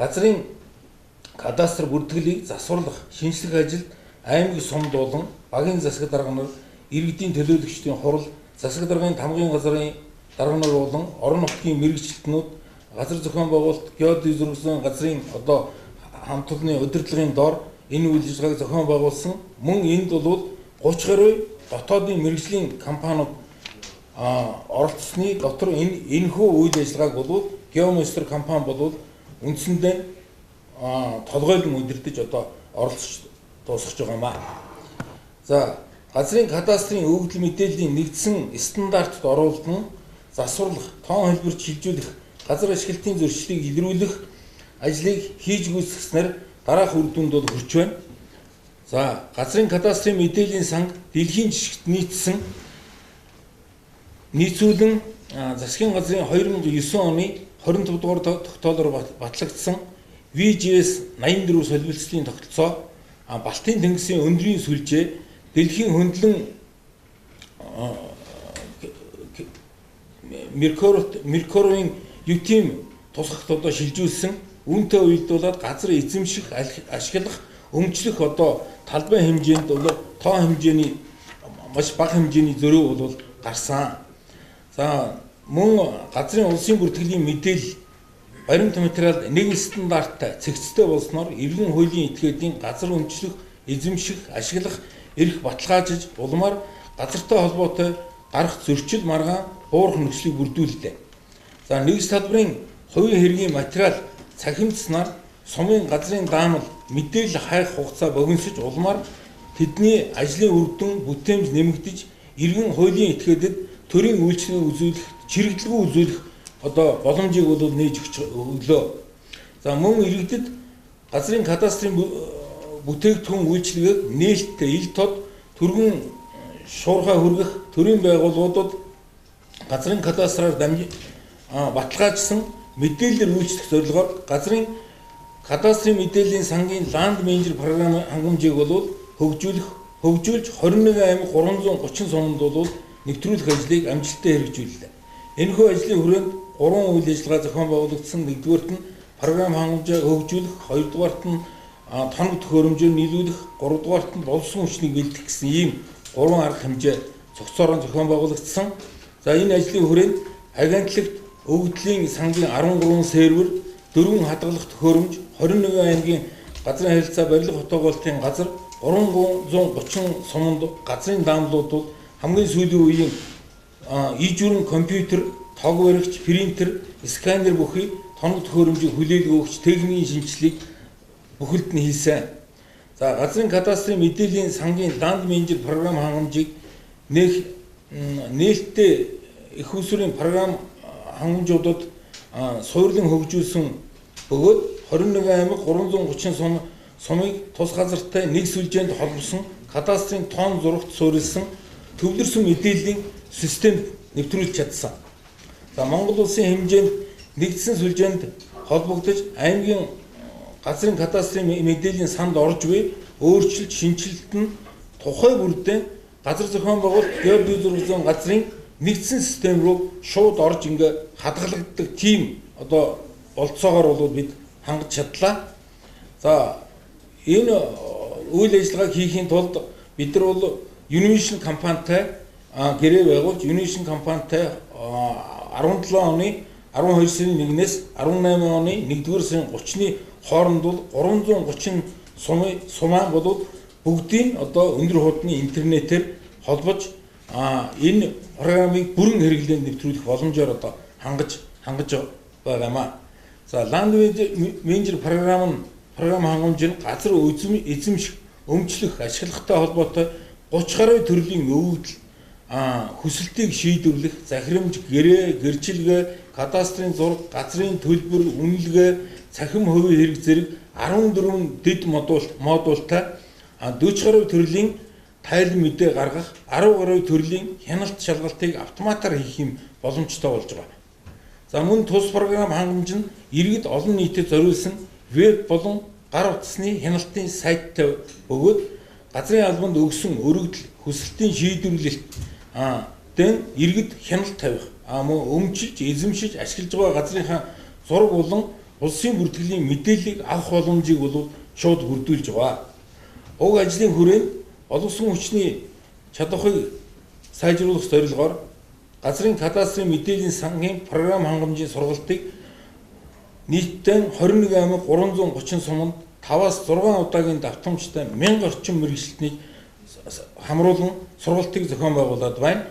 газрын кадастр бүртгэлийг засварлах шинжлэх ажилд аймаг сумд болон багийн засаг дарга нар, иргэдийн төлөөлөгчдийн хурал, засаг даргын тамгын газрын дарга нар болон орон нутгийн мэргэжилтнүүд, газар зохион байгуулалт, геодез зургасан газрын хамт олонны удирдлагын дор энэ үйл ажиллагааг зохион байгуулсан. Мөн энд бол 30 гаруй дотоодын мэргэжлийн компаниуд оролцсны дотор энэхүү үйл ажиллагааг бол Геомастер компани бол үндсэндээ толгойлон удирдах оролцож дуусгаж байгаа юм аа. За, газрын кадастрын өгөгдөл мэдээллийн нэгдсэн стандартад оруулан засварлах, тоон хэлбэрт шилжүүлэх, газар ашиглалтын зөрчлийг илрүүлэх ажлыг хийж гүйцэтгэснээр дараах үр дүнд бол хүрч байна. За, газрын кадастрын мэдээллийн санг дэлхийн жишгт нийцүүлэн засгийн газрын 2009 оны 25 дугаар тогтоолоор батлагдсан VGS 84 солилцлын тогтолцоо Балтийн тэнгисийн өндрийн сүлжээ дэлхийн хөндлөн Меркурийн ютим тусгахд шилжүүлсэн үүнтэй уялдуулаад газар эзэмших, ашиглах, өмчлөх талбай хэмжээнд тоо хэмжээний маш бага хэмжээний зөрүү бол гарсан. За, мөн газрын улсын бүртгэлийн мэдээлэл баримт материал нэг стандарттай цэгцтэй болсноор иргэн хуулийн этгээдийн газар өмчлөх, эзэмших, ашиглах эрх баталгаажиж улмаар газартай холбоотой гарах зөрчил маргаан буурах нөхцөлийг бүрдүүллээ. За, нэгж салбарын хувийн хэргийн материал цахимдснаар сумын газрын даамал мэдээлэл хайх хугацаа богиносож улмаар тэдний ажлын үр дүн бүтээмж нэмэгдэж иргэн хуулийн этгээдэд төрийн үйлчлэгийг үзүүлэх, чирэгдэлгүй үзүүлэх боломжийг бол нээж өглөө. За, мөн иргэдэд газрын кадастрын бүтээгдэхүүн үйлчлэгийг нээлттэй ил тод түргэн шуурхай хүргэх төрийн байгууллагуудад газрын кадастраар баталгаажсан мэдээлэлээр үйлчлэх зорилгоор газрын кадастрын мэдээллийн сангийн Land Manager програмын хангамжийг бол хөгжүүлж 21 аймаг 330 суманд бол нэвтрүүлэх ажлыг амжилттай хэрэгжүүллээ. Энэхүү ажлын хүрээнд 3 үйл ажиллагаа зохион байгуулагдсан. Нэгдүгээрт нь програм хангамжаа хөгжүүлэх, хоёрдугаарт нь тоног төхөөрөмжөөр нийлүүлэх, гуравдугаарт нь болсон хүчнийг бэлдэх гэсэн ийм 3 арга хэмжээ цогцоорон зохион байгуулагдсан. За, энэ ажлын хүрээнд агентлагт өгөгдлийн сангийн 13 сервер, 4 хадгалах төхөөрөмж, 21 аймгийн газрын харилцаа барилга хотоогоолтын газар, 330 суманд газрын даамлууд бол хамгийн сүүлийн үеийн ижүүрэн компьютер, тог баригч, принтер, сканер бүхий тоног төхөөрөмжийг хүлээлт өгч техникийн шинжилгээг бүхэлд нь хийсэн. За, газрын кадастрын мэдээллийн сангийн Land Manager програм хангамжийг нээлттэй их усрын програм хангамжуудад суурлан хөгжүүлсэн бөгөөд 21 аймаг 330 сумыг тус газартай нэг сүлжээнд холбосон кадастрын тоон зурагт суурилсан төвлөрсөн мэдээллийн системд нэвтрүүлж чадсан. За, Монгол улсын хэмжээнд нэгдсэн сүлжээнд холбогдож аймгийн газрын кадастрын мэдээллийн санд орж буй өөрчлөлт, шинжилэлт нь тухай бүрдээ газар зохион байгуулалт, геодез зургасан газрын нэгдсэн систем рүү шууд орж хадгалагддаг тийм болцоогоор бол бид хангаж чадлаа. За, энэ үйл ажиллагааг хийхийн тулд бид нар бол Univision компанитай гэрээ байгуулж, Univision компанитай 17 оны 12 сарын 1-ээс 18 оны 1-р сарын 30-ны хооронд бол 330 сумаа бол бүгдийн өндөр хуудны интернетээр холбож энэ програмыг бүрэн хэрэглээнд нэвтрүүлэх боломжоор хангаж байгаа юм аа. За, Land Manager програм хангамж нь газар эзэмших, өмчлөх, ашиглахтай холбоотой 30 гаруй төрлийн өгөгдөл, хүсэлтийг шийдвэрлэх, захирамж, гэрээ, гэрчилгээ, кадастрын зураг, газрын төлбөр, үнэлгээ, цахим хувийн хэрэг зэрэг 14 дэд модултай 40 гаруй төрлийн тайлан мэдээ гаргах, 10 гаруй төрлийн хяналт шалгалтыг автоматар хийх юм боломжтой болж байгаа. За, мөн тус програм хангамж нь иргэд олон нийтэд зориулсан веб болон гар утасны хяналтын сайттай бөгөөд газрын албанд өгсөн өргөдөл, хүсэлтийн шийдвэрлэлт дэн иргэд хяналт тавих, мөн өмчилж, эзэмшиж, ашиглаж байгаа газрынхаа зураг болон улсын бүртгэлийн мэдээллийг авах боломжийг бол шууд бүрдүүлж байгаа. Уг ажлын хүрээнд олонсон хүчний чадварыг сайжруулах зорилгоор газрын кадастрын мэдээллийн сангийн програм хангамжийн сургалтыг нийтдээ 21,330 суманд 5-аас 6 удаагийн давтамжтай 1000 орчим мэргэжилтний хамруулан сургалтыг зохион байгуулад байна.